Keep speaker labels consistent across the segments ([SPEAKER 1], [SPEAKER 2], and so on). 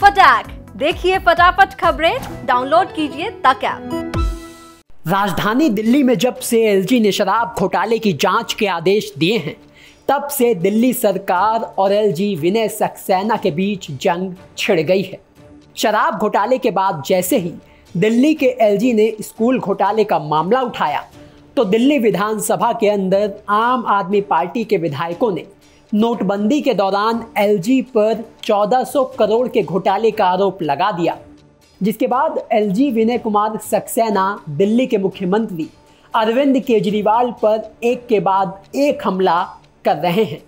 [SPEAKER 1] फटाक देखिए फटाफट खबरें, डाउनलोड कीजिए तक ऐप।
[SPEAKER 2] राजधानी दिल्ली में जब से एलजी ने शराब घोटाले की जांच के आदेश दिए हैं, तब से दिल्ली सरकार और एलजी विनय सक्सेना के बीच जंग छिड़ गई है। शराब घोटाले के बाद जैसे ही दिल्ली के एलजी ने स्कूल घोटाले का मामला उठाया, तो दिल्ली विधानसभा के अंदर आम आदमी पार्टी के विधायकों ने नोटबंदी के दौरान एलजी पर 1400 करोड़ के घोटाले का आरोप लगा दिया, जिसके बाद एलजी विनय कुमार सक्सेना दिल्ली के मुख्यमंत्री अरविंद केजरीवाल पर एक के बाद एक हमला कर रहे हैं।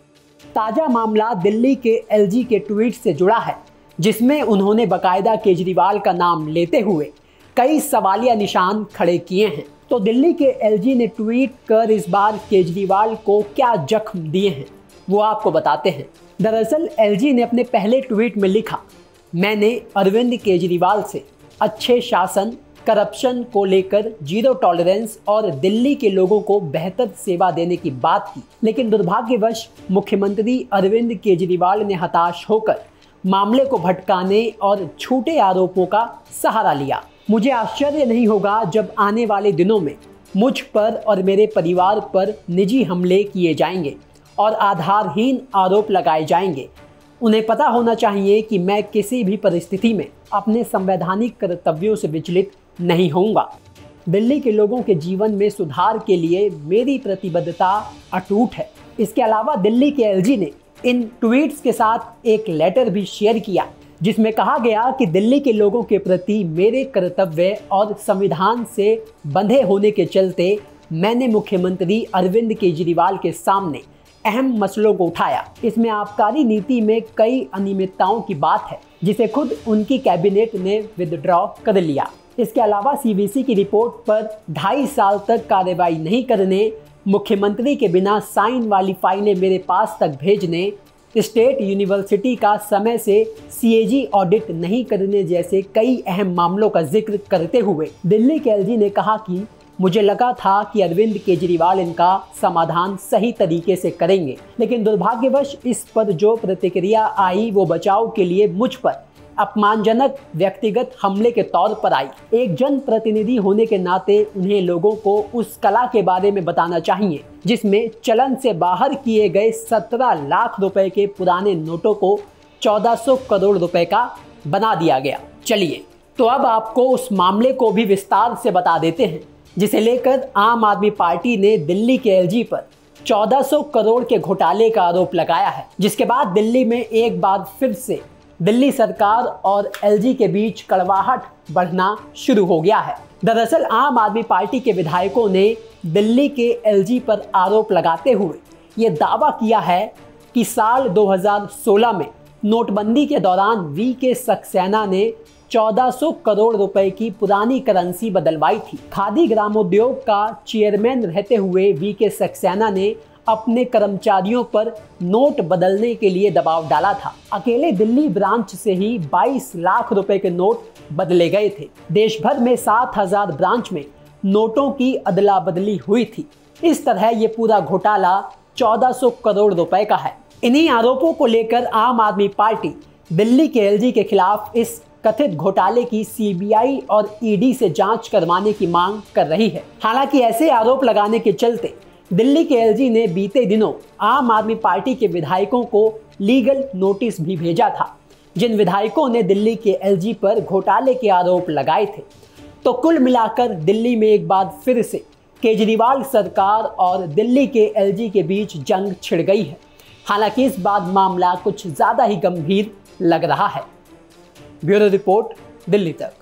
[SPEAKER 2] ताज़ा मामला दिल्ली के एलजी के ट्वीट से जुड़ा है, जिसमें उन्होंने बाकायदा केजरीवाल का नाम लेते हुए कई सवालिया निशान खड़े किए हैं। तो दिल्ली के एलजी ने ट्वीट कर इस बार केजरीवाल को क्या जख्म दिए हैं, वो आपको बताते हैं। दरअसल एलजी ने अपने पहले ट्वीट में लिखा, मैंने अरविंद केजरीवाल से अच्छे शासन, करप्शन को लेकर जीरो टॉलरेंस और दिल्ली के लोगों को बेहतर सेवा देने की बात की, लेकिन दुर्भाग्यवश मुख्यमंत्री अरविंद केजरीवाल ने हताश होकर मामले को भटकाने और झूठे आरोपों का सहारा लिया। मुझे आश्चर्य नहीं होगा जब आने वाले दिनों में मुझ पर और मेरे परिवार पर निजी हमले किए जाएंगे और आधारहीन आरोप लगाए जाएंगे। उन्हें पता होना चाहिए कि मैं किसी भी परिस्थिति में अपने संवैधानिक कर्तव्यों से विचलित नहीं होऊंगा। दिल्ली के लोगों के जीवन में सुधार के लिए मेरी प्रतिबद्धता अटूट है। इसके अलावा दिल्ली के एलजी ने इन ट्वीट्स के साथ एक लेटर भी शेयर किया, जिसमें कहा गया कि दिल्ली के लोगों के प्रति मेरे कर्तव्य और संविधान से बंधे होने के चलते मैंने मुख्यमंत्री अरविंद केजरीवाल के सामने अहम मसलों को उठाया। इसमें आबकारी नीति में कई अनियमितताओं की बात है, जिसे खुद उनकी कैबिनेट ने विदड्रॉ कर लिया। इसके अलावा सीवीसी की रिपोर्ट पर 2.5 साल तक कार्रवाई नहीं करने, मुख्यमंत्री के बिना साइन वाली फाइलें मेरे पास तक भेजने, स्टेट यूनिवर्सिटी का समय से सीएजी ऑडिट नहीं करने जैसे कई अहम मामलों का जिक्र करते हुए दिल्ली के एलजी ने कहा कि मुझे लगा था कि अरविंद केजरीवाल इनका समाधान सही तरीके से करेंगे, लेकिन दुर्भाग्यवश इस पर जो प्रतिक्रिया आई वो बचाव के लिए मुझ पर अपमानजनक व्यक्तिगत हमले के तौर पर आई। एक जनप्रतिनिधि होने के नाते उन्हें लोगों को उस कला के बारे में बताना चाहिए जिसमें चलन से बाहर किए गए 17 लाख रुपए के पुराने नोटों को 1400 करोड़ रुपए का बना दिया गया। चलिए तो अब आपको उस मामले को भी विस्तार से बता देते हैं, जिसे लेकर आम आदमी पार्टी ने दिल्ली के एलजी पर 1400 करोड़ के घोटाले का आरोप लगाया है, जिसके बाद दिल्ली में एक बार फिर से दिल्ली सरकार और एलजी के बीच कड़वाहट बढ़ना शुरू हो गया है। दरअसल आम आदमी पार्टी के विधायकों ने दिल्ली के एलजी पर आरोप लगाते हुए ये दावा किया है कि साल 2016 में नोटबंदी के दौरान वीके सक्सेना ने 1400 करोड़ रुपए की पुरानी करेंसी बदलवाई थी। खादी ग्रामोद्योग का चेयरमैन रहते हुए वीके सक्सेना ने अपने कर्मचारियों पर नोट बदलने के लिए दबाव डाला था। अकेले दिल्ली ब्रांच से ही 22 लाख रुपए के नोट बदले गए थे। देश भर में 7000 ब्रांच में नोटों की अदला बदली हुई थी। इस तरह ये पूरा घोटाला 1400 करोड़ रुपए का है। इन्हीं आरोपों को लेकर आम आदमी पार्टी दिल्ली के एलजी के खिलाफ इस कथित घोटाले की सीबीआई और ईडी से जांच करवाने की मांग कर रही है। हालांकि ऐसे आरोप लगाने के चलते दिल्ली के एलजी ने बीते दिनों आम आदमी पार्टी के विधायकों को लीगल नोटिस भी भेजा था, जिन विधायकों ने दिल्ली के एलजी पर घोटाले के आरोप लगाए थे। तो कुल मिलाकर दिल्ली में एक बार फिर से केजरीवाल सरकार और दिल्ली के एलजी के बीच जंग छिड़ गई है। हालांकि इस बार मामला कुछ ज़्यादा ही गंभीर लग रहा है। ब्यूरो रिपोर्ट, दिल्ली तक।